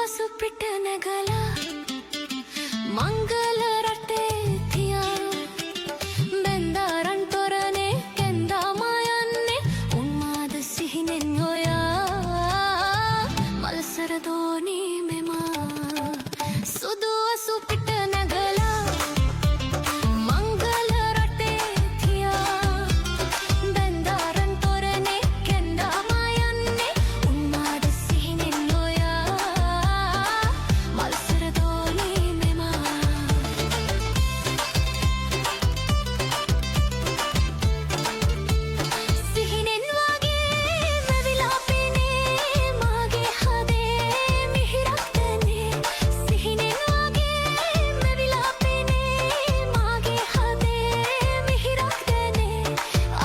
අසුපිට නැගලා මංගල රටේ තියා බෙන්දාරන් තොරනේ කැන්දාමා යන්නේ උන්මාද සිහිනෙන් ඔයා මල්සර දෝනී මෙමා සුදු අසුපිට නැගලා මංගල රටේ තියා බෙන්දාරන් තොරනේ කැන්දාමා යන්නේ උන්මාද සිහිනෙන් ඔයා මල්සර දෝනී මෙමා සිහිනෙන් වගේ මැවිලා පෙනේ මාගේ හදේ මිහිරක් දැනේ සිහිනෙන් වගේ මැවිලා පෙනේ මාගේ හදේ මිහිරක් දැනේ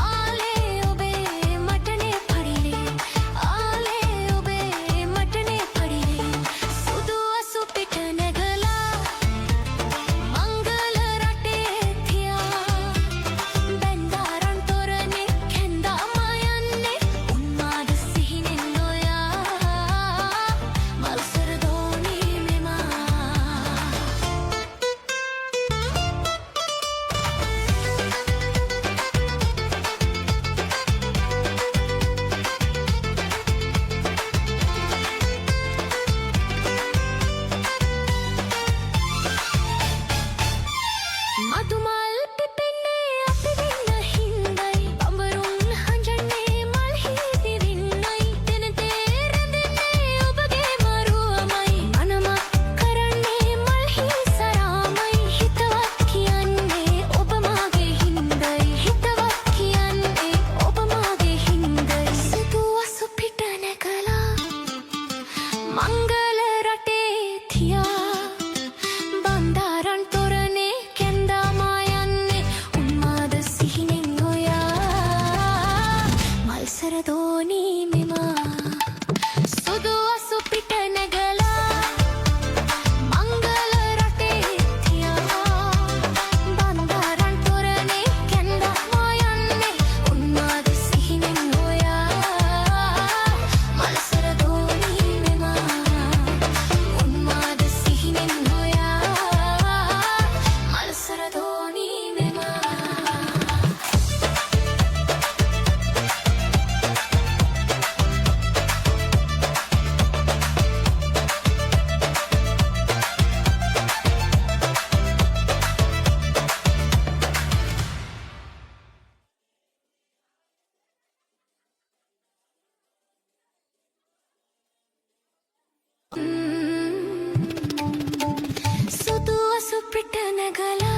ආලේ ඔබේ මටනේ පරිලේ ආලේ ඔබේ මටනේ පරිලේ සුදු අසුපිට නැගලා මංගල රටේ තියා බෙන්දාරන් තොරනේ කැන්දාමා යන්නේ උන්මාද සිහිනෙන් ඔයා මල්සර දෝනී මෙමා මතුමල් පිපෙන්නේ අපි වෙන්න හින්දයි බඹරුන් හඬන්නේ මල් හිදි වින්නයි දෙනතේ රැඳෙන්නේ ඔබගේ මරුවමයි මනමක් කරන්නේ මල් හිසරාමයි හිතවත් කියන්නේ ඔබ මාගේ හින්දයි හිතවත් කියන්නේ ඔබ මාගේ හින්දයි සුදු අසුපිට නැගලා මංගල රටේ තියා බන්දාරන් තොරනේ කැන්දාමා යන්නේ උන්මාද සිහිනෙන් ඔයා මල්සර දෝනී මෙමා සුදු අසුපිට නැගලා මංගල රටේ තියා බන්දාරන් තොරනේ කැන්දාමා යන්නේ උන්මාද සිහිනෙන් ඔයා මල්සර දෝනී මෙමා උන්මාද සිහිනෙන් ඔයා මල්සර දෝනී මෙමා සුදු අසුපිට නැගලා